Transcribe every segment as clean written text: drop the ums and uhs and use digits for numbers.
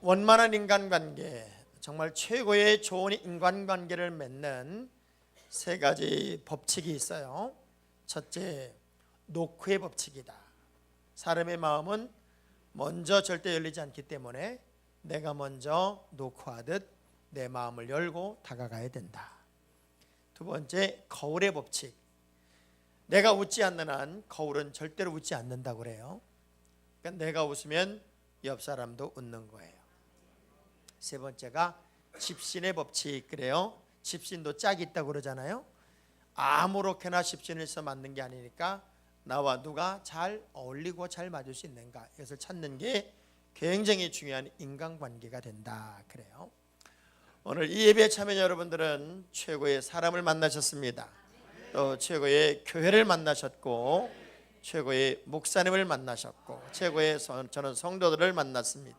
원만한 인간관계, 정말 최고의 좋은 인간관계를 맺는 세 가지 법칙이 있어요. 첫째, 노크의 법칙이다. 사람의 마음은 먼저 절대 열리지 않기 때문에 내가 먼저 노크하듯 내 마음을 열고 다가가야 된다. 두 번째, 거울의 법칙. 내가 웃지 않는 한 거울은 절대로 웃지 않는다고 그래요. 그러니까 내가 웃으면 옆 사람도 웃는 거예요. 세 번째가 집신의 법칙. 그래요. 집신도 짝이 있다고 그러잖아요. 아무렇게나 집신을 써 맞는 게 아니니까 나와 누가 잘 어울리고 잘 맞을 수 있는가, 이것을 찾는 게 굉장히 중요한 인간관계가 된다 그래요. 오늘 이 예배에 참여한 여러분들은 최고의 사람을 만나셨습니다. 또 최고의 교회를 만나셨고, 최고의 목사님을 만나셨고, 최고의 저는 성도들을 만났습니다.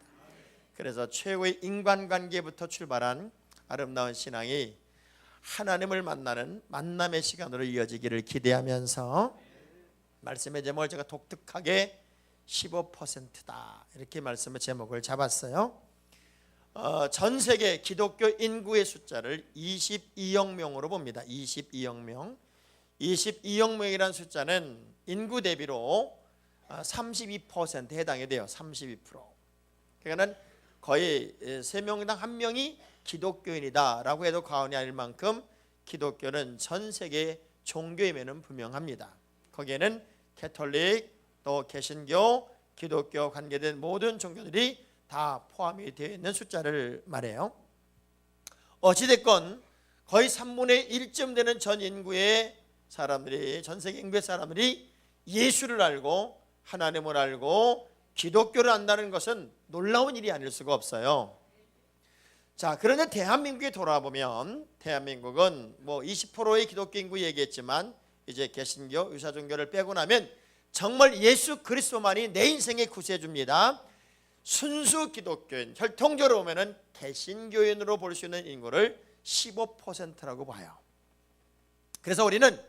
그래서 최고의 인간관계부터 출발한 아름다운 신앙이 하나님을 만나는 만남의 시간으로 이어지기를 기대하면서 말씀의 제목을 제가 독특하게 15%다 이렇게 말씀의 제목을 잡았어요. 전 세계 기독교 인구의 숫자를 22억 명으로 봅니다. 22억 명. 22억 명이라는 숫자는 인구 대비로 32%에 해당이 돼요. 32%. 그러니까 거의 3명당 1명이 기독교인이다라고 해도 과언이 아닐 만큼 기독교는 전 세계 종교임에는 분명합니다. 거기에는 캐톨릭, 또 개신교, 기독교 관계된 모든 종교들이 다 포함이 되어 있는 숫자를 말해요. 어찌됐건 거의 3분의 1쯤 되는 전 인구의 사람들이, 전 세계 인구의 사람들이 예수를 알고 하나님을 알고 기독교를 안다는 것은 놀라운 일이 아닐 수가 없어요. 자, 그런데 대한민국에 돌아보면 대한민국은 뭐 20%의 기독교 인구 얘기했지만 이제 개신교, 유사종교를 빼고 나면 정말 예수 그리스도만이 내 인생의 구세주입니다. 순수 기독교인, 혈통적으로 보면은 개신교인으로 볼 수 있는 인구를 15%라고 봐요. 그래서 우리는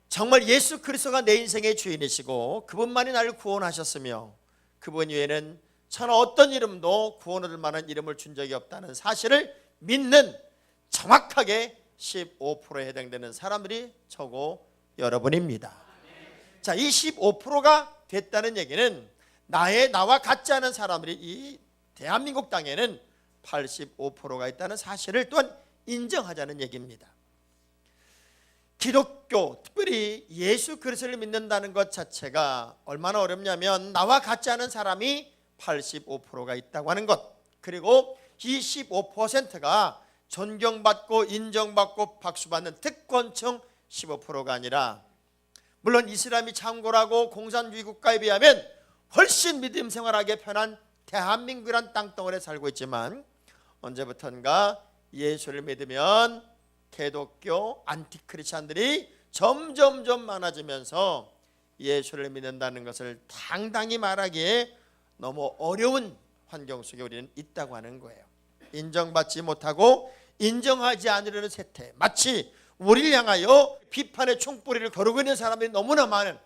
정말 예수 그리스도가 내 인생의 주인이시고 그분만이 나를 구원하셨으며 그분 외에는 저는 어떤 이름도 구원 얻을 만한 이름을 준 적이 없다는 사실을 믿는 정확하게 15%에 해당되는 사람들이 저고 여러분입니다. 자, 이 15%가 됐다는 얘기는 나와 같지 않은 사람들이 이 대한민국 땅에는 85%가 있다는 사실을 또한 인정하자는 얘기입니다. 기독교, 특별히 예수 그리스도를 믿는다는 것 자체가 얼마나 어렵냐면 나와 같지 않은 사람이 85%가 있다고 하는 것, 그리고 이 15%가 존경받고 인정받고 박수받는 특권층 15%가 아니라, 물론 이슬람이 창궐하고 공산주의 국가에 비하면 훨씬 믿음 생활하기 편한 대한민국이란 땅덩어리에 살고 있지만 언제부턴가 예수를 믿으면 개독교 안티크리스찬들이 점점점 많아지면서 예수를 믿는다는 것을 당당히 말하기에 너무 어려운 환경 속에 우리는 있다고 하는 거예요. 인정받지 못하고 인정하지 않으려는 세태, 마치 우리를 향하여 비판의 총뿌리를 거르고 있는 사람들이 너무나 많은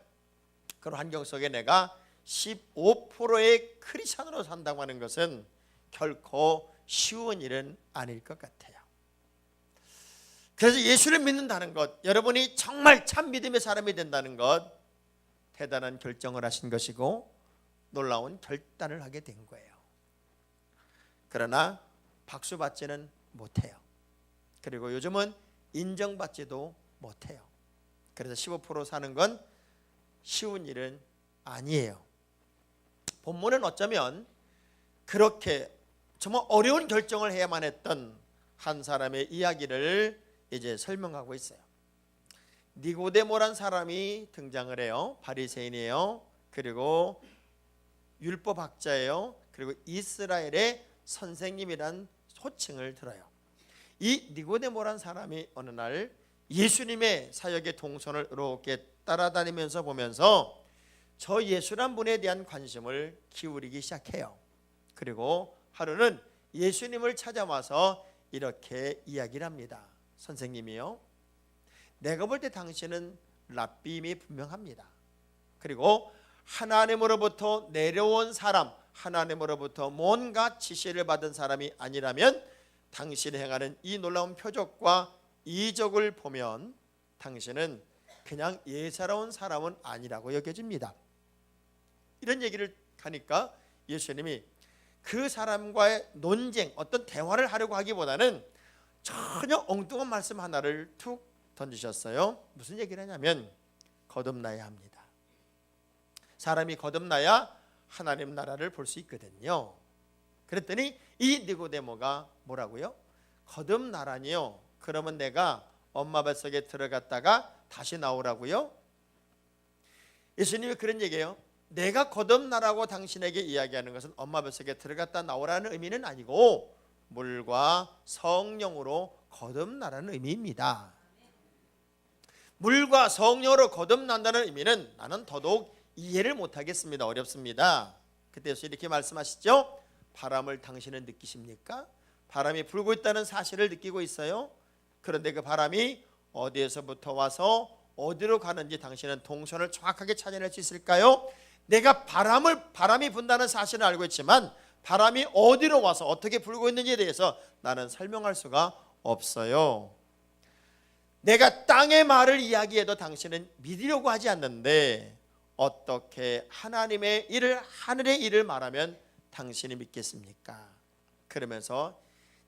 그런 환경 속에 내가 15%의 크리스찬으로 산다고 하는 것은 결코 쉬운 일은 아닐 것 같아요. 그래서 예수를 믿는다는 것, 여러분이 정말 참 믿음의 사람이 된다는 것, 대단한 결정을 하신 것이고 놀라운 결단을 하게 된 거예요. 그러나 박수받지는 못해요. 그리고 요즘은 인정받지도 못해요. 그래서 15% 사는 건 쉬운 일은 아니에요. 본문은 어쩌면 그렇게 정말 어려운 결정을 해야만 했던 한 사람의 이야기를 이제 설명하고 있어요. 니고데모란 사람이 등장을 해요. 바리새인이에요. 그리고 율법학자예요. 그리고 이스라엘의 선생님이란 호칭을 들어요. 이 니고데모란 사람이 어느 날 예수님의 사역의 동선을 이렇게 따라다니면서 보면서 저 예수란 분에 대한 관심을 기울이기 시작해요. 그리고 하루는 예수님을 찾아와서 이렇게 이야기를 합니다. 선생님이요, 내가 볼 때 당신은 랍비임이 분명합니다. 그리고 하나님으로부터 내려온 사람, 하나님으로부터 뭔가 지시를 받은 사람이 아니라면 당신이 행하는 이 놀라운 표적과 이적을 보면 당신은 그냥 예사로운 사람은 아니라고 여겨집니다. 이런 얘기를 하니까 예수님이 그 사람과의 논쟁, 어떤 대화를 하려고 하기보다는 전혀 엉뚱한 말씀 하나를 툭 던지셨어요. 무슨 얘기를 하냐면 거듭나야 합니다. 사람이 거듭나야 하나님 나라를 볼 수 있거든요. 그랬더니 이 니고데모가 뭐라고요? 거듭나라니요? 그러면 내가 엄마 뱃속에 들어갔다가 다시 나오라고요? 예수님이 그런 얘기예요. 내가 거듭나라고 당신에게 이야기하는 것은 엄마 뱃속에 들어갔다 나오라는 의미는 아니고 물과 성령으로 거듭나라는 의미입니다. 물과 성령으로 거듭난다는 의미는 나는 더더욱 이해를 못하겠습니다. 어렵습니다. 그때 예수 이렇게 말씀하시죠. 바람을 당신은 느끼십니까? 바람이 불고 있다는 사실을 느끼고 있어요. 그런데 그 바람이 어디에서부터 와서 어디로 가는지 당신은 동선을 정확하게 찾아낼 수 있을까요? 내가 바람이 분다는 사실을 알고 있지만 바람이 어디로 와서 어떻게 불고 있는지에 대해서 나는 설명할 수가 없어요. 내가 땅의 말을 이야기해도 당신은 믿으려고 하지 않는데 어떻게 하나님의 일을, 하늘의 일을 말하면 당신이 믿겠습니까? 그러면서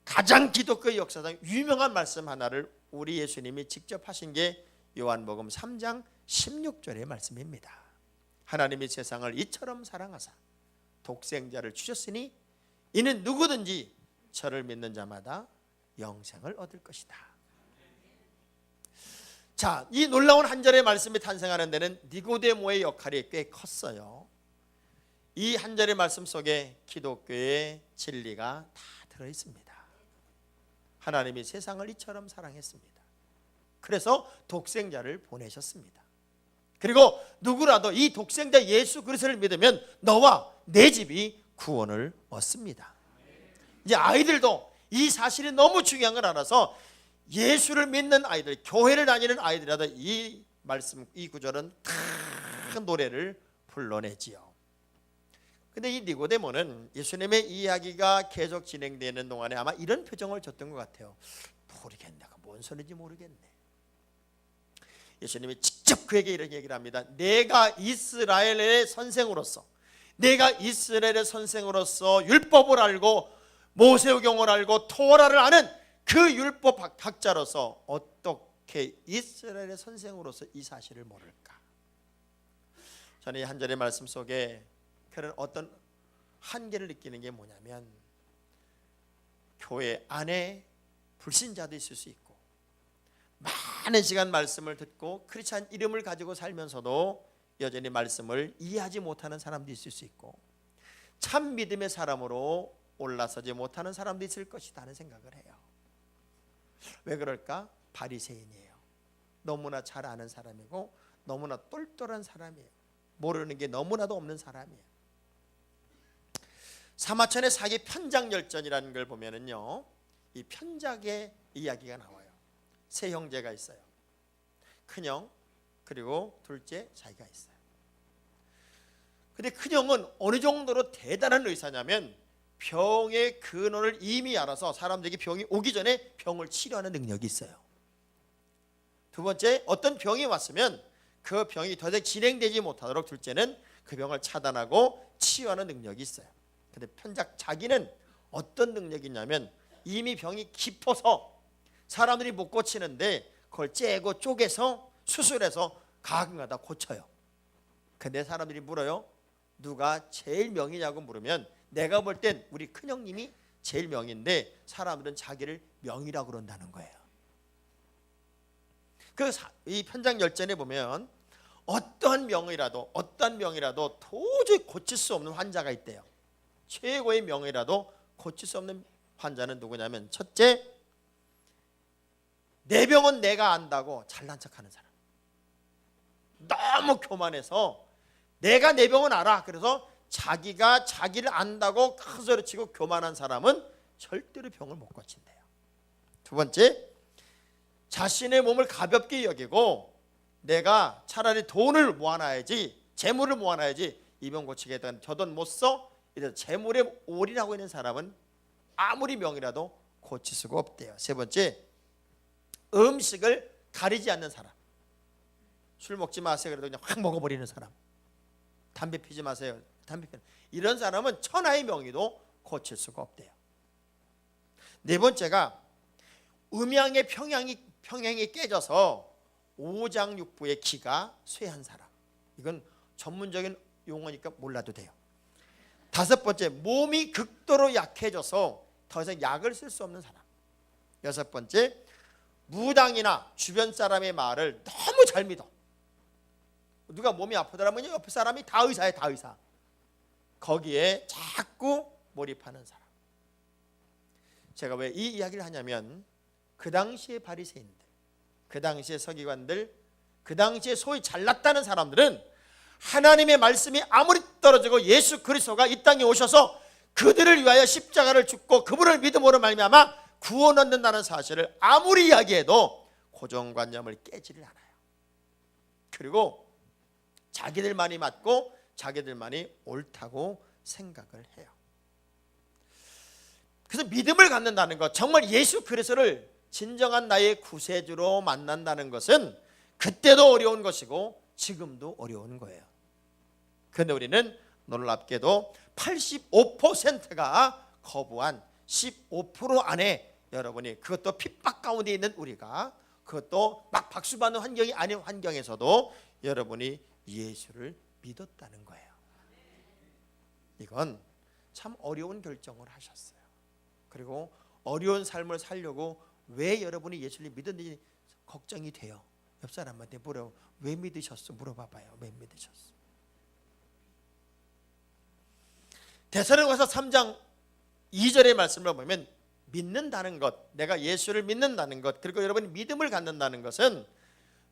가장 기독교 역사상 유명한 말씀 하나를 우리 예수님이 직접 하신 게 요한복음 3장 16절의 말씀입니다. 하나님이 세상을 이처럼 사랑하사 독생자를 주셨으니 이는 누구든지 저를 믿는 자마다 영생을 얻을 것이다. 자, 이 놀라운 한 절의 말씀이 탄생하는 데는 니고데모의 역할이 꽤 컸어요. 이 한 절의 말씀 속에 기독교의 진리가 다 들어있습니다. 하나님이 세상을 이처럼 사랑했습니다. 그래서 독생자를 보내셨습니다. 그리고 누구라도 이 독생자 예수 그리스도를 믿으면 너와 내 집이 구원을 얻습니다. 이제 아이들도 이 사실이 너무 중요한 걸 알아서 예수를 믿는 아이들, 교회를 다니는 아이들이라도 이 말씀, 이 구절은 다 노래를 불러내지요. 근데 이 니고데모는 예수님의 이야기가 계속 진행되는 동안에 아마 이런 표정을 줬던 것 같아요. 모르겠네, 뭔 소리인지 모르겠네. 예수님이 직접 그에게 이런 얘기를 합니다. 내가 이스라엘의 선생으로서 율법을 알고 모세오경을 알고 토라를 아는 그 율법 학자로서 어떻게 이스라엘의 선생으로서 이 사실을 모를까? 저는 이 한 절의 말씀 속에 그런 어떤 한계를 느끼는 게 뭐냐면 교회 안에 불신자도 있을 수 있고 많은 시간 말씀을 듣고 크리스찬 이름을 가지고 살면서도 여전히 말씀을 이해하지 못하는 사람도 있을 수 있고 참 믿음의 사람으로 올라서지 못하는 사람도 있을 것이다 하는 생각을 해요. 왜 그럴까? 바리새인이에요. 너무나 잘 아는 사람이고 너무나 똘똘한 사람이에요. 모르는 게 너무나도 없는 사람이에요. 사마천의 사기 편작열전이라는 걸 보면은요, 이 편작의 이야기가 나와요. 세 형제가 있어요. 큰형 그리고 둘째 자기가 있어요. 근데 큰형은 어느 정도로 대단한 의사냐면 병의 근원을 이미 알아서 사람들에게 병이 오기 전에 병을 치료하는 능력이 있어요. 두 번째, 어떤 병이 왔으면 그 병이 더 이상 진행되지 못하도록 둘째는 그 병을 차단하고 치유하는 능력이 있어요. 근데 편작 자기는 어떤 능력이 있냐면 이미 병이 깊어서 사람들이 못 고치는데 그걸 째고 쪼개서 수술해서 가끔가다 고쳐요. 근데 사람들이 물어요. 누가 제일 명이냐고 물으면 내가 볼 땐 우리 큰형님이 제일 명인데 사람들은 자기를 명이라고 그런다는 거예요. 이 편작열전에 보면 어떠한 명이라도 도저히 고칠 수 없는 환자가 있대요. 최고의 명이라도 고칠 수 없는 환자는 누구냐면 첫째, 내 병은 내가 안다고 잘난 척하는 사람. 너무 교만해서 내가 내 병은 알아. 그래서 자기가 자기를 안다고 큰 소리 치고 교만한 사람은 절대로 병을 못 고친대요. 두 번째, 자신의 몸을 가볍게 여기고 내가 차라리 돈을 모아놔야지, 재물을 모아놔야지 이 병 고치겠다는 저 돈 못 써, 이래서 재물에 올인하고 있는 사람은 아무리 명이라도 고칠 수가 없대요. 세 번째, 음식을 가리지 않는 사람. 술 먹지 마세요 그래도 그냥 확 먹어버리는 사람. 담배 피지 마세요. 담배 피는 이런 사람은 천하의 명의도 고칠 수가 없대요. 네 번째가 음양의 평행이 깨져서 오장육부의 기가 쇠한 사람. 이건 전문적인 용어니까 몰라도 돼요. 다섯 번째, 몸이 극도로 약해져서 더 이상 약을 쓸 수 없는 사람. 여섯 번째, 무당이나 주변 사람의 말을 너무 잘 믿어. 누가 몸이 아프더라면 옆에 사람이 다 의사야, 다 의사. 거기에 자꾸 몰입하는 사람. 제가 왜 이 이야기를 하냐면 그 당시의 바리새인들, 그 당시의 서기관들, 그 당시에 소위 잘났다는 사람들은 하나님의 말씀이 아무리 떨어지고 예수 그리스도가 이 땅에 오셔서 그들을 위하여 십자가를 죽고 그분을 믿음으로 말미암아 구원 얻는다는 사실을 아무리 이야기해도 고정관념을 깨지를 않아요. 그리고 자기들만이 맞고 자기들만이 옳다고 생각을 해요. 그래서 믿음을 갖는다는 것, 정말 예수 그리스도를 진정한 나의 구세주로 만난다는 것은 그때도 어려운 것이고 지금도 어려운 거예요. 그런데 우리는 놀랍게도 85%가 거부한 15% 안에 여러분이, 그것도 핍박 가운데 있는 우리가, 그것도 막 박수받는 환경이 아닌 환경에서도 여러분이 예수를 믿었다는 거예요. 이건 참 어려운 결정을 하셨어요. 그리고 어려운 삶을 살려고 왜 여러분이 예수를 믿었는지 걱정이 돼요. 옆 사람한테 물어, 왜 믿으셨어? 물어봐봐요. 왜 믿으셨어? 데살로니가서 3장 2절의 말씀을 보면 믿는다는 것, 내가 예수를 믿는다는 것, 그리고 여러분이 믿음을 갖는다는 것은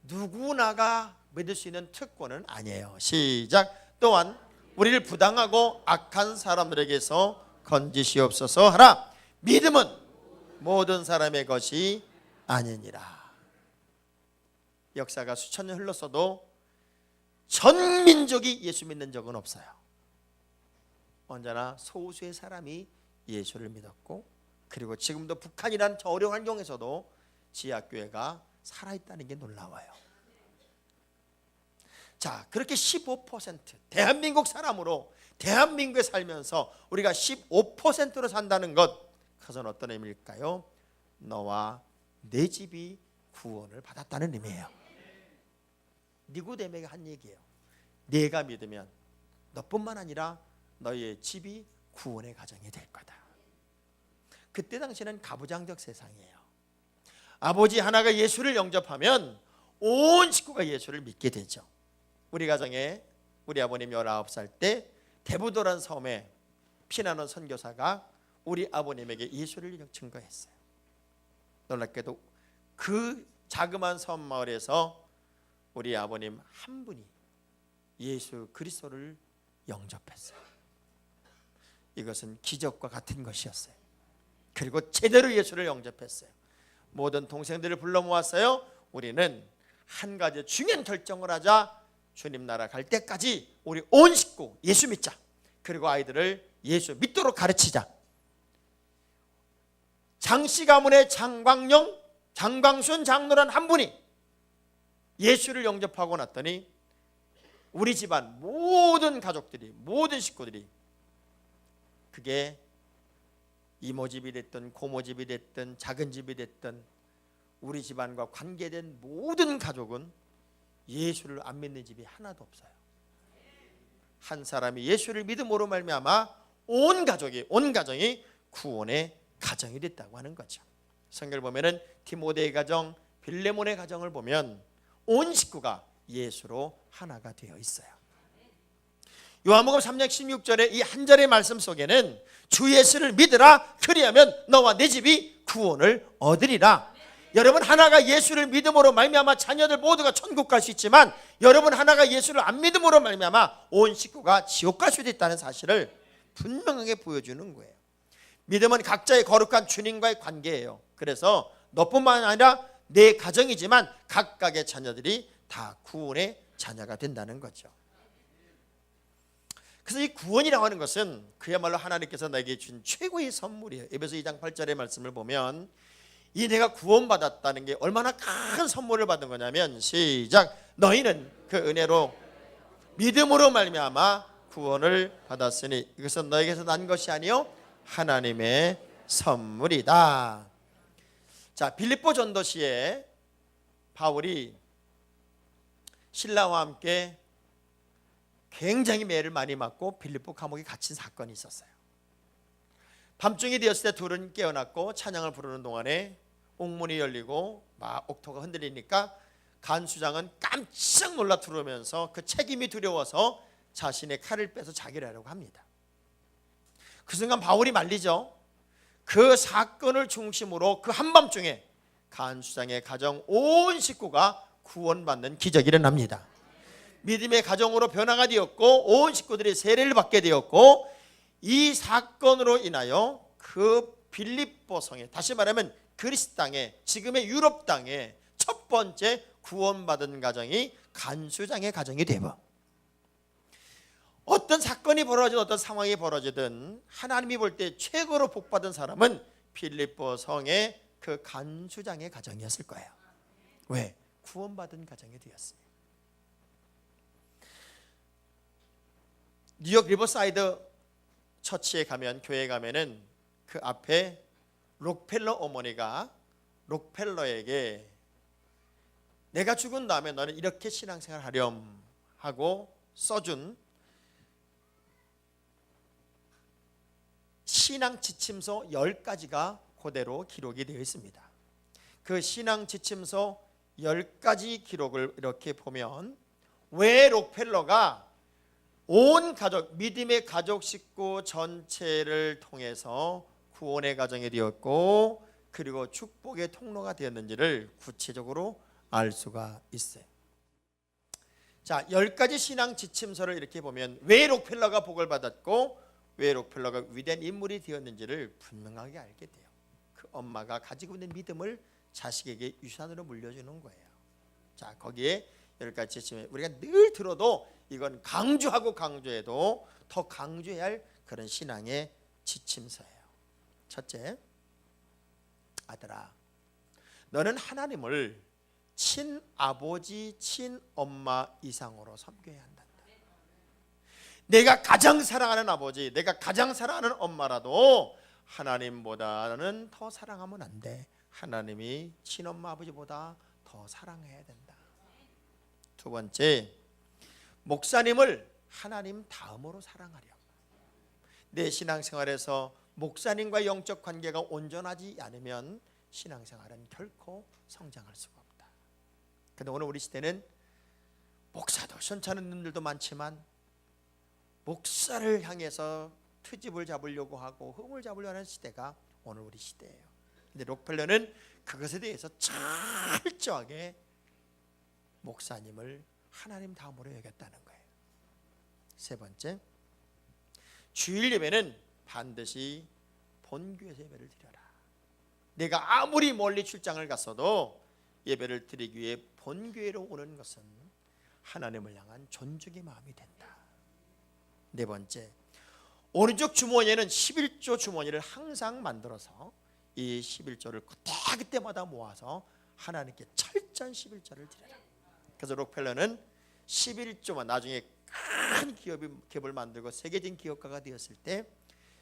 누구나가 믿을 수 있는 특권은 아니에요. 시작. 또한 우리를 부당하고 악한 사람들에게서 건지시옵소서 하라. 믿음은 모든 사람의 것이 아니니라. 역사가 수천 년 흘렀어도 전 민족이 예수 믿는 적은 없어요. 언제나 소수의 사람이 예수를 믿었고, 그리고 지금도 북한이란 저 어려운 환경에서도 지하교회가 살아있다는 게 놀라워요. 자, 그렇게 15% 대한민국 사람으로 대한민국에 살면서 우리가 15%로 산다는 것, 그것은 어떤 의미일까요? 너와 내 집이 구원을 받았다는 의미예요. 니고데모에게 한 얘기예요. 네가 믿으면 너뿐만 아니라 너의 집이 구원의 가정이 될 거다. 그때 당시는 가부장적 세상이에요. 아버지 하나가 예수를 영접하면 온 식구가 예수를 믿게 되죠. 우리 가정에 우리 아버님 19살 때 대부도란 섬에 피난온 선교사가 우리 아버님에게 예수를 증거했어요. 놀랍게도 그 자그마한 섬 마을에서 우리 아버님 한 분이 예수 그리스도를 영접했어요. 이것은 기적과 같은 것이었어요. 그리고 제대로 예수를 영접했어요. 모든 동생들을 불러 모았어요. 우리는 한 가지 중요한 결정을 하자. 주님 나라 갈 때까지 우리 온 식구 예수 믿자. 그리고 아이들을 예수 믿도록 가르치자. 장씨 가문의 장광순 장로란 한 분이 예수를 영접하고 났더니 우리 집안 모든 가족들이, 모든 식구들이, 그게 이모집이 됐든 고모집이 됐든 작은 집이 됐든 우리 집안과 관계된 모든 가족은 예수를 안 믿는 집이 하나도 없어요. 한 사람이 예수를 믿음으로 말미암아 온 가정이 구원의 가정이 됐다고 하는 거죠. 성경을 보면은 디모데의 가정, 빌레몬의 가정을 보면 온 식구가 예수로 하나가 되어 있어요. 요한복음 3장 16절의 이 한 절의 말씀 속에는 주 예수를 믿으라, 그리하면 너와 내 집이 구원을 얻으리라. 여러분 하나가 예수를 믿음으로 말미암아 자녀들 모두가 천국 갈 수 있지만, 여러분 하나가 예수를 안 믿음으로 말미암아 온 식구가 지옥 갈 수도 있다는 사실을 분명하게 보여주는 거예요. 믿음은 각자의 거룩한 주님과의 관계예요. 그래서 너뿐만 아니라 내 가정이지만 각각의 자녀들이 다 구원의 자녀가 된다는 거죠. 그래서 이 구원이라고 하는 것은 그야말로 하나님께서 나에게 준 최고의 선물이에요. 에베소 2장 8절의 말씀을 보면 이 내가 구원받았다는 게 얼마나 큰 선물을 받은 거냐면, 시작, 너희는 그 은혜로 믿음으로 말미암아 구원을 받았으니 이것은 너에게서 난 것이 아니요 하나님의 선물이다. 자, 빌립보 전도시에 바울이 신라와 함께 굉장히 매를 많이 맞고 빌립보 감옥에 갇힌 사건이 있었어요. 밤중이 되었을 때 둘은 깨어났고 찬양을 부르는 동안에 옥문이 열리고 막 옥토가 흔들리니까 간수장은 깜짝 놀라 들어오면서 그 책임이 두려워서 자신의 칼을 빼서 자기를 하려고 합니다. 그 순간 바울이 말리죠. 그 사건을 중심으로 그 한밤중에 간수장의 가정 온 식구가 구원받는 기적이 일어납니다. 믿음의 가정으로 변화가 되었고 온 식구들이 세례를 받게 되었고, 이 사건으로 인하여 그 빌립보 성에, 다시 말하면 그리스 땅에, 지금의 유럽 땅에 첫 번째 구원받은 가정이 간수장의 가정이 되고, 어떤 사건이 벌어지든 어떤 상황이 벌어지든 하나님이 볼 때 최고로 복받은 사람은 빌립보 성의 그 간수장의 가정이었을 거예요. 왜? 구원받은 가정이 되었습니다. 뉴욕 리버사이드 처치에 가면, 교회에 가면은 그 앞에 록펠러 어머니가 록펠러에게 내가 죽은 다음에 너는 이렇게 신앙생활 하렴 하고 써준 신앙 지침서 10가지가 그대로 기록이 되어 있습니다. 그 신앙 지침서 10가지 기록을 이렇게 보면, 왜 록펠러가 온 가족, 믿음의 가족 식구 전체를 통해서 구원의 가정이 되었고 그리고 축복의 통로가 되었는지를 구체적으로 알 수가 있어요. 자, 10가지 신앙 지침서를 이렇게 보면 왜 록펠러가 복을 받았고 왜 록펠러가 위대한 인물이 되었는지를 분명하게 알게 돼요. 그 엄마가 가지고 있는 믿음을 자식에게 유산으로 물려주는 거예요. 자, 거기에 10가지 지침에 우리가 늘 들어도 이건 강조하고 강조해도 더 강조해야 할 그런 신앙의 지침서예요. 첫째, 아들아, 너는 하나님을 친아버지, 친엄마 이상으로 섬겨야 한다. 내가 가장 사랑하는 아버지, 내가 가장 사랑하는 엄마라도 하나님보다는 더 사랑하면 안 돼. 하나님이 친엄마 아버지보다 더 사랑해야 된다. 두 번째, 목사님을 하나님 다음으로 사랑하렴. 내 신앙생활에서 목사님과 영적 관계가 온전하지 않으면 신앙생활은 결코 성장할 수가 없다. 그런데 오늘 우리 시대는 목사도 시원찮은 분들도 많지만 목사를 향해서 트집을 잡으려고 하고 흠을 잡으려고 하는 시대가 오늘 우리 시대예요. 근데 록펠러는 그것에 대해서 철저하게 목사님을 하나님 다음으로 여겼다는 거예요. 세 번째, 주일 예배는 반드시 본교에서 예배를 드려라. 내가 아무리 멀리 출장을 갔어도 예배를 드리기 위해 본교회로 오는 것은 하나님을 향한 존중의 마음이 된다. 네 번째, 오른쪽 주머니에는 11조 주머니를 항상 만들어서 이 11조를 그때그때마다 모아서 하나님께 철저한 11조를 드려라. 그래서 록펠러는 11조만, 나중에 큰 기업을 만들고 세계적인 기업가가 되었을 때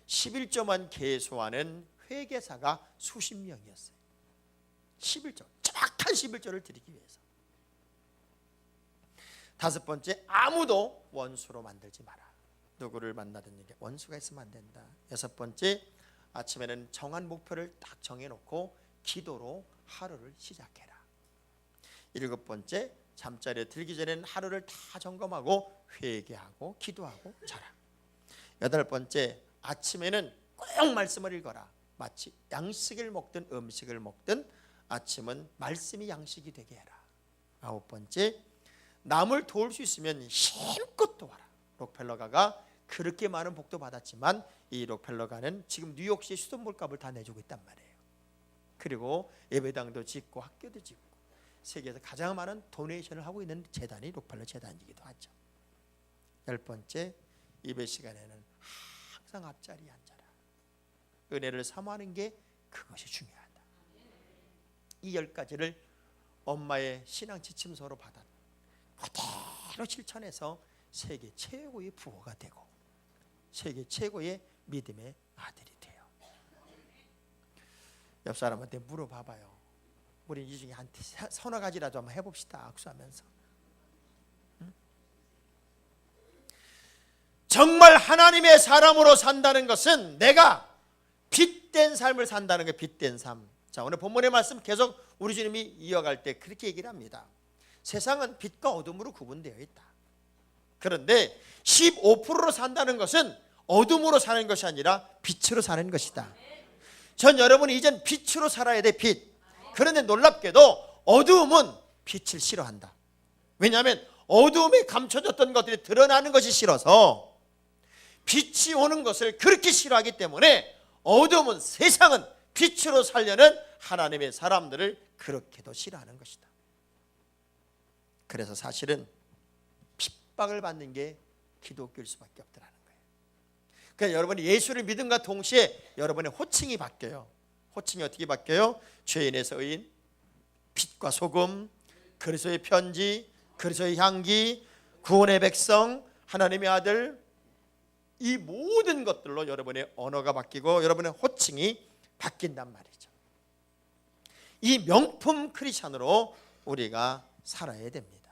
11조만 계수하는 회계사가 수십 명이었어요. 11조, 정확한 11조를 드리기 위해서. 다섯 번째, 아무도 원수로 만들지 마라. 누구를 만나든 이게 원수가 있으면 안 된다. 여섯 번째, 아침에는 정한 목표를 딱 정해놓고 기도로 하루를 시작해라. 일곱 번째, 잠자리에 들기 전에는 하루를 다 점검하고 회개하고 기도하고 자라. 여덟 번째, 아침에는 꼭 말씀을 읽어라. 마치 양식을 먹든 음식을 먹든 아침은 말씀이 양식이 되게 해라. 아홉 번째, 남을 도울 수 있으면 힘껏 도와라. 록펠러가가 그렇게 많은 복도 받았지만 이 록펠러가는 지금 뉴욕시 수돗물값을 다 내주고 있단 말이에요. 그리고 예배당도 짓고 학교도 짓고 세계에서 가장 많은 도네이션을 하고 있는 재단이 록펠러 재단이기도 하죠. 열 번째, 예배 시간에는 항상 앞자리에 앉아라. 은혜를 사모하는 게 그것이 중요하다. 이 10가지를 엄마의 신앙 지침서로 받아 그대로 실천해서 세계 최고의 부호가 되고 세계 최고의 믿음의 아들이 돼요. 옆 사람한테 물어봐봐요. 우리 이 중에 한 서너 가지라도 한번 해봅시다. 악수하면서. 정말 하나님의 사람으로 산다는 것은 내가 빛된 삶을 산다는 게 빛된 삶. 자, 오늘 본문의 말씀 계속 우리 주님이 이어갈 때 그렇게 얘기를 합니다. 세상은 빛과 어둠으로 구분되어 있다. 그런데 15%로 산다는 것은 어둠으로 사는 것이 아니라 빛으로 사는 것이다. 전 여러분이 이젠 빛으로 살아야 돼. 빛. 그런데 놀랍게도 어두움은 빛을 싫어한다. 왜냐하면 어두움에 감춰졌던 것들이 드러나는 것이 싫어서 빛이 오는 것을 그렇게 싫어하기 때문에 어두움은 세상은 빛으로 살려는 하나님의 사람들을 그렇게도 싫어하는 것이다. 그래서 사실은 핍박을 받는 게 기독교일 수밖에 없더라는 거예요. 그러니까 여러분이 예수를 믿음과 동시에 여러분의 호칭이 바뀌어요. 호칭이 어떻게 바뀌어요? 죄인에서 의인, 빛과 소금, 그리스도의 편지, 그리스도의 향기, 구원의 백성, 하나님의 아들, 이 모든 것들로 여러분의 언어가 바뀌고 여러분의 호칭이 바뀐단 말이죠. 이 명품 크리스찬으로 우리가 살아야 됩니다.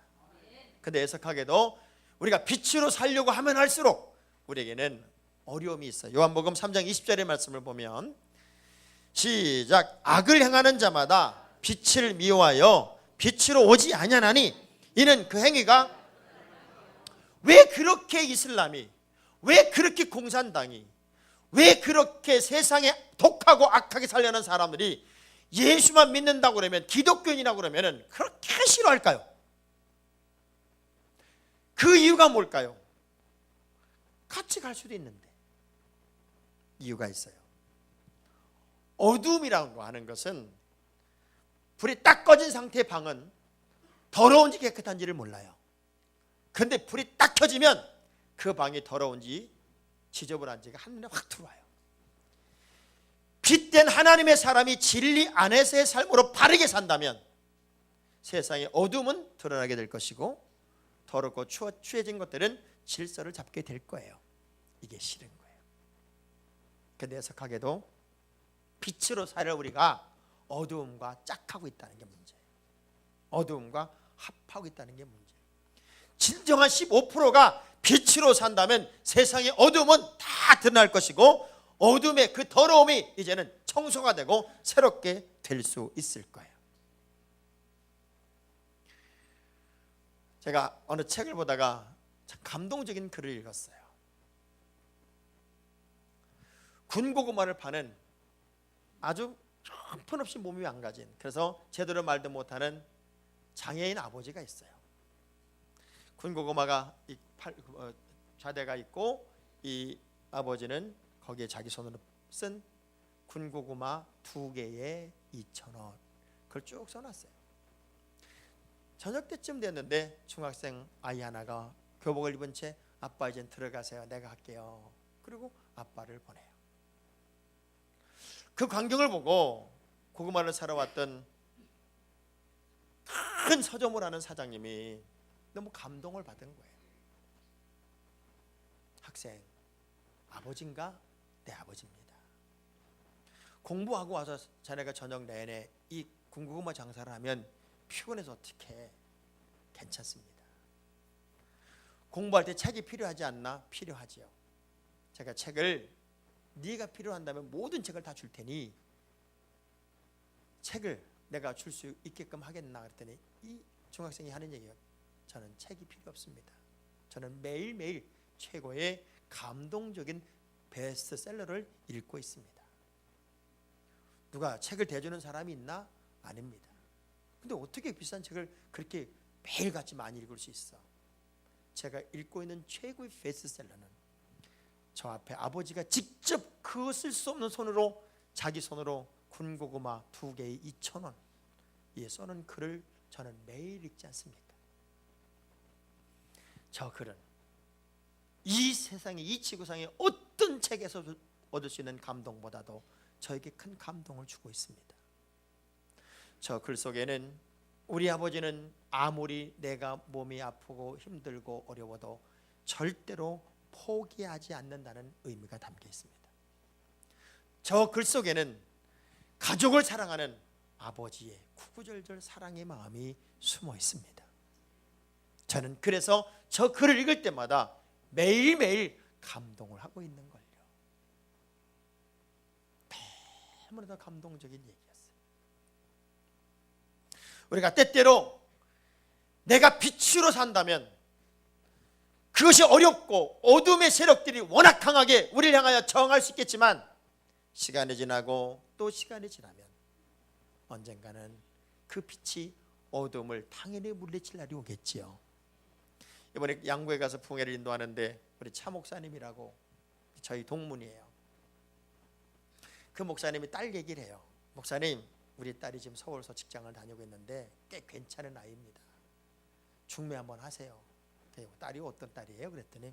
근데 애석하게도 우리가 빛으로 살려고 하면 할수록 우리에게는 어려움이 있어요. 요한복음 3장 20절의 말씀을 보면 시작. 악을 행하는 자마다 빛을 미워하여 빛으로 오지 아니하나니 이는 그 행위가 왜 그렇게 이슬람이, 왜 그렇게 공산당이, 왜 그렇게 세상에 독하고 악하게 살려는 사람들이 예수만 믿는다고 그러면, 기독교인이라고 그러면 그렇게 싫어할까요? 그 이유가 뭘까요? 같이 갈 수도 있는데 이유가 있어요. 어둠이라고 하는 것은 불이 딱 꺼진 상태의 방은 더러운지 깨끗한지를 몰라요. 그런데 불이 딱 켜지면 그 방이 더러운지 지저분한지가 한눈에 확 들어와요. 빛된 하나님의 사람이 진리 안에서의 삶으로 바르게 산다면 세상의 어둠은 드러나게 될 것이고 더럽고 추해진 것들은 질서를 잡게 될 거예요. 이게 싫은 거예요. 그런데 애석하게도 빛으로 살아 우리가 어두움과 짝하고 있다는 게 문제예요. 어두움과 합하고 있다는 게 문제예요. 진정한 15%가 빛으로 산다면 세상의 어둠은 다 드러날 것이고 어둠의 그 더러움이 이제는 청소가 되고 새롭게 될 수 있을 거예요. 제가 어느 책을 보다가 참 감동적인 글을 읽었어요. 군고구마를 파는 아주 형편없이 몸이 망가진, 그래서 제대로 말도 못하는 장애인 아버지가 있어요. 군고구마가 좌대가 있고 이 아버지는 거기에 자기 손으로 쓴 군고구마 2개에 2,000원, 그걸 쭉 써놨어요. 저녁 때쯤 됐는데 중학생 아이 하나가 교복을 입은 채 아빠 이젠 들어가세요, 내가 할게요. 그리고 아빠를 보내요. 그 광경을 보고 고구마를 사러 왔던 큰 서점을 하는 사장님이 너무 감동을 받은 거예요. 학생, 아버지인가? 내 아버지입니다. 공부하고 와서 자네가 저녁 내내 이 군고구마 장사를 하면 피곤해서 어떻게 괜찮습니다. 공부할 때 책이 필요하지 않나? 필요하지요. 제가 책을 네가 필요한다면 모든 책을 다 줄 테니 책을 내가 줄 수 있게끔 하겠나 그랬더니 이 중학생이 하는 얘기예요. 저는 책이 필요 없습니다. 저는 매일매일 최고의 감동적인 베스트셀러를 읽고 있습니다. 누가 책을 대주는 사람이 있나? 아닙니다. 근데 어떻게 비싼 책을 그렇게 매일같이 많이 읽을 수 있어? 제가 읽고 있는 최고의 베스트셀러는 저 앞에 아버지가 직접 그 쓸 수 없는 손으로 자기 손으로 군고구마 2개에 2,000원 예, 써는 글을 저는 매일 읽지 않습니까? 저 글은 이 세상에, 이 지구상에 어떤 책에서 얻을 수 있는 감동보다도 저에게 큰 감동을 주고 있습니다. 저 글 속에는 우리 아버지는 아무리 내가 몸이 아프고 힘들고 어려워도 절대로 포기하지 않는다는 의미가 담겨 있습니다. 저 글 속에는 가족을 사랑하는 아버지의 구구절절 사랑의 마음이 숨어 있습니다. 저는 그래서 저 글을 읽을 때마다 매일매일 감동을 하고 있는 걸요. 너무나도 감동적인 얘기였어요. 우리가 때때로 내가 빛으로 산다면 그것이 어렵고 어둠의 세력들이 워낙 강하게 우리를 향하여 저항할 수 있겠지만, 시간이 지나고 또 시간이 지나면 언젠가는 그 빛이 어둠을 당연히 물리칠 날이 오겠지요. 이번에 양구에 가서 풍회를 인도하는데 우리 차 목사님이라고 저희 동문이에요. 그 목사님이 딸 얘기를 해요. 목사님, 우리 딸이 지금 서울서 직장을 다니고 있는데 꽤 괜찮은 아이입니다. 중매 한번 하세요. 딸이 어떤 딸이에요? 그랬더니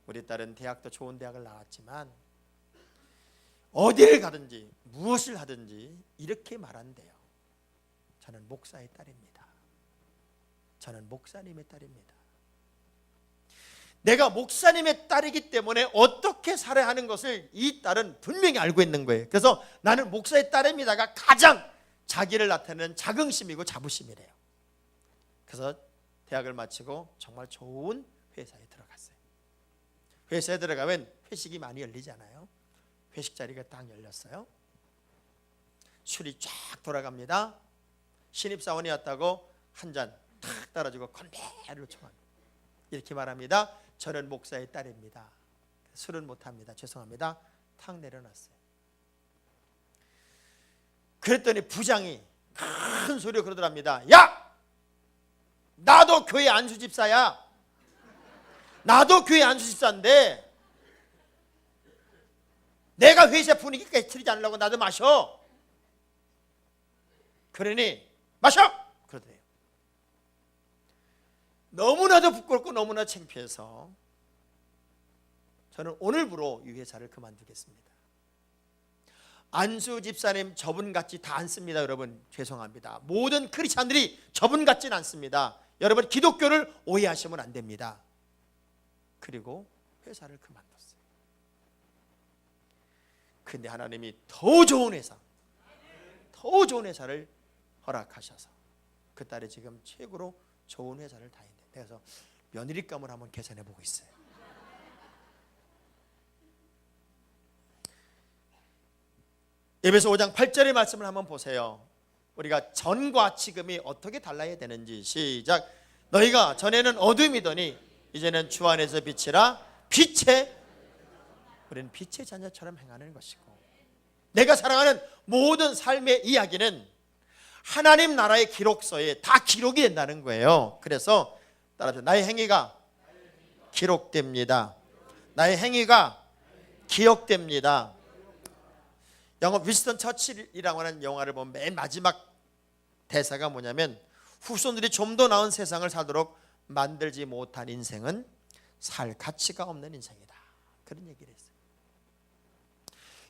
우리 딸은 대학도 좋은 대학을 나왔지만 어디를 가든지 무엇을 하든지 이렇게 말한대요. 저는 목사의 딸입니다. 저는 목사님의 딸입니다. 내가 목사님의 딸이기 때문에 어떻게 살아야 하는 것을 이 딸은 분명히 알고 있는 거예요. 그래서 나는 목사의 딸입니다가 가장 자기를 나타내는 자긍심이고 자부심이래요. 그래서 대학을 마치고 정말 좋은 회사에 들어갔어요. 회사에 들어가면 회식이 많이 열리잖아요. 회식 자리가 딱 열렸어요. 술이 쫙 돌아갑니다. 신입사원이 왔다고 한 잔 탁 따라주고 건배를 요청합니다. 이렇게 말합니다. 저는 목사의 딸입니다. 술은 못합니다. 죄송합니다. 탁 내려놨어요. 그랬더니 부장이 큰 소리로 그러더랍니다. 야! 나도 교회 안수집사야. 나도 교회 안수집사인데 내가 회사 분위기까지 틀리지 않으려고 나도 마셔. 그러니 마셔! 그러더래요. 너무나도 부끄럽고 너무나 창피해서 저는 오늘부로 이 회사를 그만두겠습니다. 안수 집사님 저분 같지 다 않습니다. 여러분 죄송합니다. 모든 크리스찬들이 저분 같지는 않습니다. 여러분 기독교를 오해하시면 안 됩니다. 그리고 회사를 그만뒀어요. 근데 하나님이 더 좋은 회사, 더 좋은 회사를 허락하셔서 그 딸이 지금 최고로 좋은 회사를 다닌대. 그래서 며느리감을 한번 계산해 보고 있어요. 에베소 5장 8절의 말씀을 한번 보세요. 우리가 전과 지금이 어떻게 달라야 되는지. 시작. 너희가 전에는 어둠이더니 이제는 주 안에서 빛이라. 우리는 빛의 자녀처럼 행하는 것이고, 내가 살아가는 모든 삶의 이야기는 하나님 나라의 기록서에 다 기록이 된다는 거예요. 그래서 따라서 나의 행위가 기록됩니다. 나의 행위가 기억됩니다. 영화 위스턴 처칠이라고 하는 영화를 보면 맨 마지막 대사가 뭐냐면, 후손들이 좀 더 나은 세상을 살도록 만들지 못한 인생은 살 가치가 없는 인생이다. 그런 얘기를 했어요.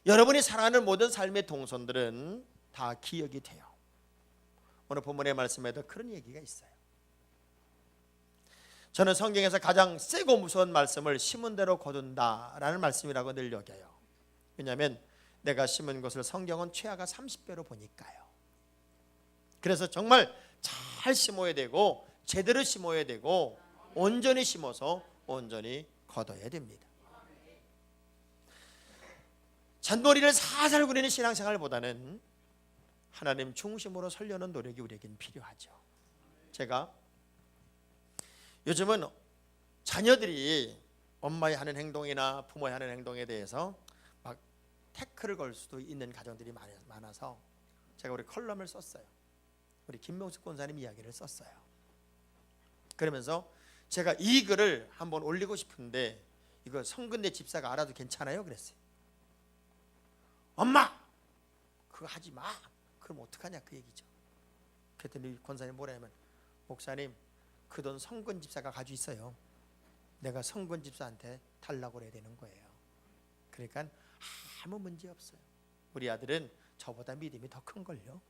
여러분이 살아가는 모든 삶의 동선들은 다 기억이 돼요. 오늘 본문의 말씀에도 그런 얘기가 있어요. 저는 성경에서 가장 세고 무서운 말씀을 심은 대로 거둔다라는 말씀이라고 늘 여겨요. 왜냐하면 내가 심은 것을 성경은 최하가 30배로 보니까요. 그래서 정말 잘 심어야 되고 제대로 심어야 되고 온전히 심어서 온전히 거둬야 됩니다. 잔머리를 살살 구리는 신앙생활보다는 하나님 중심으로 서려는 노력이 우리에겐 필요하죠. 제가 요즘은 자녀들이 엄마의 하는 행동이나 부모의 하는 행동에 대해서 막 태클을 걸 수도 있는 가정들이 많아서 제가 우리 컬럼을 썼어요. 우리 김명숙 권사님 이야기를 썼어요. 그러면서 제가 이 글을 한번 올리고 싶은데 이거 성근대 집사가 알아도 괜찮아요? 그랬어요. 엄마! 그거 하지 마! 그럼 어떡하냐 그 얘기죠. 그랬더니 권사님 뭐라 하면, 목사님 그 돈 성근 집사가 가지고 있어요. 내가 성군 집사한테 달라고 그래야 되는 거예요. 그러니까 아무 문제 없어요. 우리 아들은 저보다 믿음이 더 큰걸요.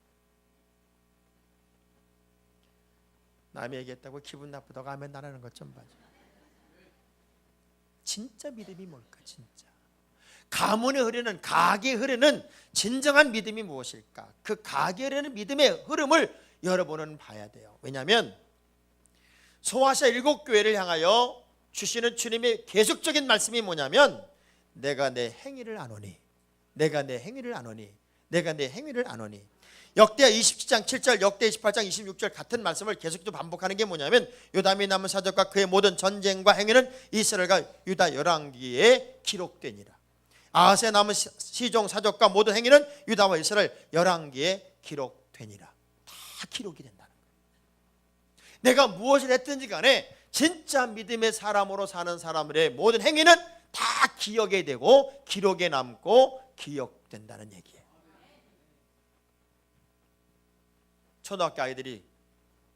남이 얘기했다고 기분 나쁘다고 하면 나라는 것 좀 봐줘. 진짜 믿음이 뭘까? 진짜 가문에 흐르는, 가게에 흐르는 진정한 믿음이 무엇일까? 그 가게에 흐르는 믿음의 흐름을 여러분은 봐야 돼요. 왜냐하면 소아시아 7교회를 향하여 주시는 주님의 계속적인 말씀이 뭐냐면, 내가 내 행위를 아노니, 내가 내 행위를 아노니, 내가 내 행위를 아노니. 역대하 27장 7절, 역대 28장 26절 같은 말씀을 계속적으로 반복하는 게 뭐냐면, 요담이 남은 사적과 그의 모든 전쟁과 행위는 이스라엘과 유다 열왕기에 기록되니라. 아하스의 남은 시종 사적과 모든 행위는 유다와 이스라엘 열왕기에 기록되니라. 다 기록이 된다는 거예요. 내가 무엇을 했든지 간에 진짜 믿음의 사람으로 사는 사람들의 모든 행위는 다 기억에 되고 기록에 남고 기억된다는 얘기예요. 초등학교 아이들이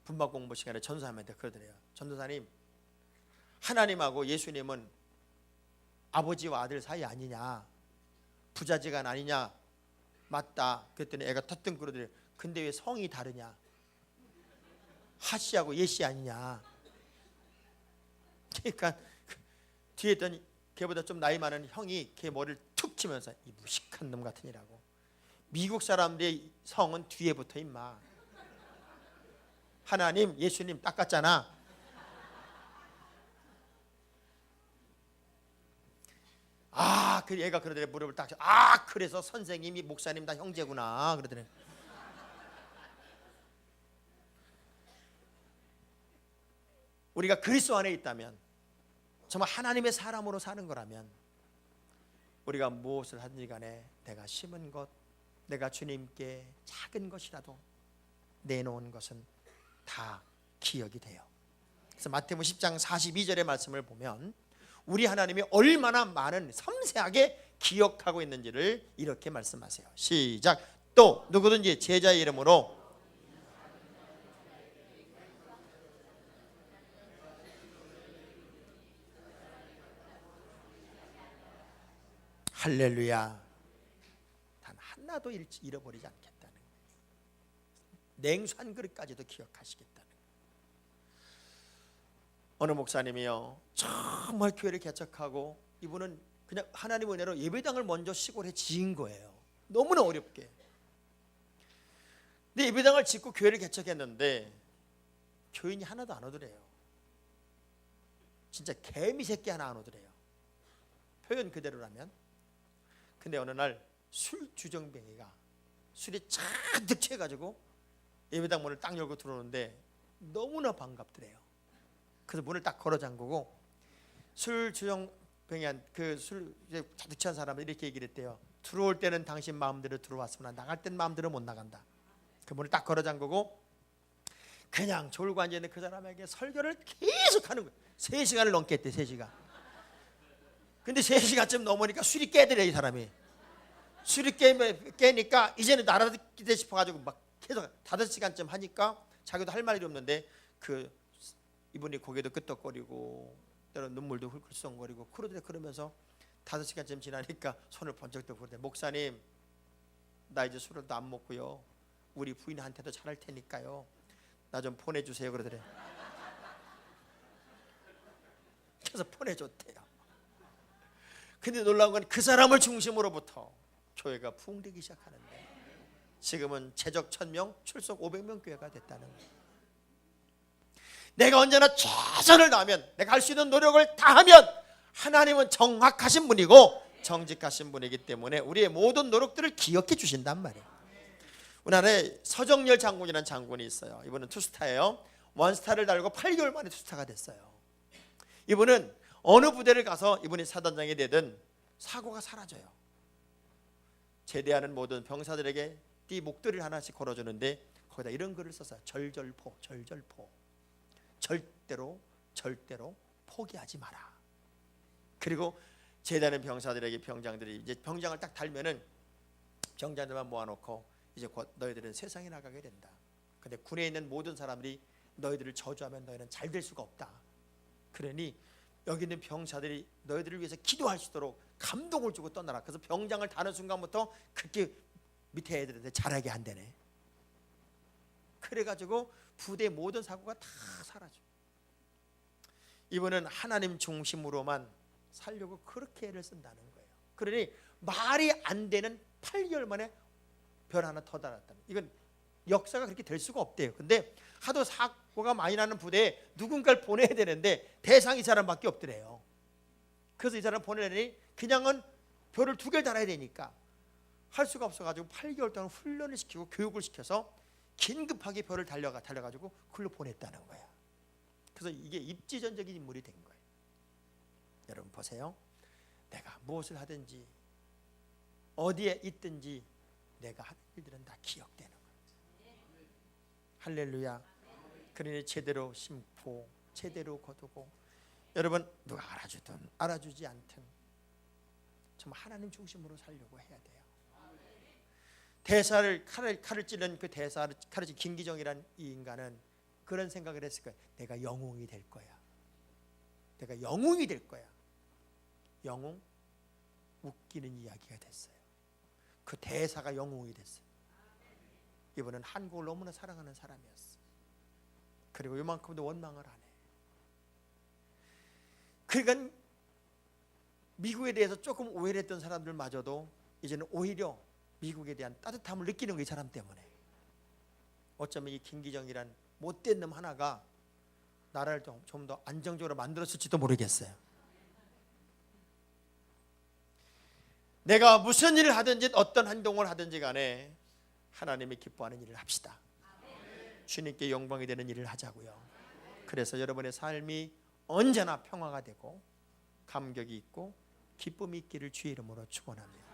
분반 공부 시간에 전도사님한테 그러더래요. 전도사님, 하나님하고 예수님은 아버지와 아들 사이 아니냐, 부자지간 아니냐. 맞다. 그랬더니 애가 터뜬 그러더래요. 근데 왜 성이 다르냐, 하씨하고 예씨 아니냐. 그러니까 뒤에 있던 걔보다 좀 나이 많은 형이 걔 머리를 툭 치면서, 이 무식한 놈 같으니라고. 미국 사람들의 성은 뒤에 붙어 임마. 하나님, 예수님 닦았잖아. 그 얘가 그러더래. 무릎을 딱. 그래서 선생님이 목사님 다 형제구나 그러더래. 우리가 그리스도 안에 있다면, 정말 하나님의 사람으로 사는 거라면, 우리가 무엇을 하든지 간에 내가 심은 것, 내가 주님께 작은 것이라도 내놓은 것은 다 기억이 돼요. 그래서 마태복음 10장 42절의 말씀을 보면 우리 하나님이 얼마나 많은 섬세하게 기억하고 있는지를 이렇게 말씀하세요. 시작. 또 누구든지 제자의 이름으로 할렐루야. 단 하나도 잃어버리지 않겠다는, 냉수 한 그릇까지도 기억하시겠다는. 어느 목사님이요, 정말 교회를 개척하고, 이분은 그냥 하나님 은혜로 예배당을 먼저 시골에 지은 거예요. 너무나 어렵게. 근데 예배당을 짓고 교회를 개척했는데 교인이 하나도 안 오더래요. 진짜 개미 새끼 하나 안 오더래요, 표현 그대로라면. 근데 어느 날 술 주정뱅이가 술이 잔뜩 취해가지고 예배당 문을 딱 열고 들어오는데 너무나 반갑더래요. 그래서 문을 딱 걸어 잠그고, 술 주정뱅이한 그 술 잔뜩 취한 사람은 이렇게 얘기를 했대요. 들어올 때는 당신 마음대로 들어왔으나 나갈 땐 마음대로 못 나간다. 그 문을 딱 걸어 잠그고 그냥 졸고 앉아있는 그 사람에게 설교를 계속 하는 거예요. 3시간을 넘게 했대. 3시간. 근데 3시간쯤 넘으니까 술이 깨더래. 이 사람이 술이 깨니까 이제는 날아듣기다 싶어가지고 막 계속 5시간쯤 하니까 자기도 할 말이 없는데, 그 이분이 고개도 끄덕거리고 때로 눈물도 흘썽거리고 그러면서 5시간쯤 지나니까 손을 번쩍 들고 그러대. 목사님, 나 이제 술을 안 먹고요, 우리 부인한테도 잘할 테니까요, 나 좀 보내주세요 그러더래. 그래서 보내줬대요. 근데 놀라운 건 그 사람을 중심으로부터 교회가 부흥되기 시작하는데, 지금은 최적 1000명, 출석 500명 교회가 됐다는 거예요. 내가 언제나 최선을 다하면, 내가 할 수 있는 노력을 다하면 하나님은 정확하신 분이고 정직하신 분이기 때문에 우리의 모든 노력들을 기억해 주신단 말이에요. 우리나라에 서정열 장군이라는 장군이 있어요. 이분은 투스타예요. 원스타를 달고 8개월 만에 투스타가 됐어요. 이분은 어느 부대를 가서 이분이 사단장이 되든 사고가 사라져요. 제대하는 모든 병사들에게 띠 목도리를 하나씩 걸어주는데 거기다 이런 글을 썼어요. 절절포, 절절포. 절대로 포기하지 마라. 그리고 제대하는 병사들에게 병장들이 이제 병장을 딱 달면은 병장들만 모아놓고, 이제 곧 너희들은 세상에 나가게 된다. 근데 군에 있는 모든 사람들이 너희들을 저주하면 너희는 잘 될 수가 없다. 그러니 여기 있는 병사들이 너희들을 위해서 기도할 수 있도록 감동을 주고 떠나라. 그래서 병장을 다는 순간부터 그렇게 밑에 애들한테 잘하게 한다네. 그래가지고 부대 모든 사고가 다 사라져. 이분은 하나님 중심으로만 살려고 그렇게 애를 쓴다는 거예요. 그러니 말이 안 되는 8개월 만에 별 하나 더 달았다. 이건 역사가 그렇게 될 수가 없대요. 근데 하도 사고가 많이 나는 부대에 누군가를 보내야 되는데 대상이 이 사람밖에 없더래요. 그래서 이 사람 보내려니 그냥은 별을 2개를 달아야 되니까 할 수가 없어가지고 8개월 동안 훈련을 시키고 교육을 시켜서 긴급하게 별을 달려가지고 그걸로 보냈다는 거야. 그래서 이게 입지전적인 인물이 된 거예요. 여러분 보세요. 내가 무엇을 하든지 어디에 있든지 내가 하는 일들은 다 기억되는 거예요. 할렐루야. 그러니 제대로 심고 제대로 거두고, 여러분 누가 알아주든 알아주지 않든 정말 하나님 중심으로 살려고 해야 돼요. 대사를 칼을 찌른 그 대사를 칼을 찌른 김기정이란 이 인간은 그런 생각을 했을 거예요. 내가 영웅이 될 거야. 내가 영웅이 될 거야. 영웅? 웃기는 이야기가 됐어요. 그 대사가 영웅이 됐어요. 이분은 한국을 너무나 사랑하는 사람이었어. 그리고 이만큼도 원망을 안 해. 그러니까 미국에 대해서 조금 오해를 했던 사람들마저도 이제는 오히려 미국에 대한 따뜻함을 느끼는 거예요. 이 사람 때문에. 어쩌면 이 김기정이란 못된 놈 하나가 나라를 좀 더 안정적으로 만들었을지도 모르겠어요. 내가 무슨 일을 하든지 어떤 행동을 하든지 간에 하나님이 기뻐하는 일을 합시다. 주님께 영광이 되는 일을 하자고요. 그래서 여러분의 삶이 언제나 평화가 되고 감격이 있고 기쁨이 있기를 주의 이름으로 축원합니다.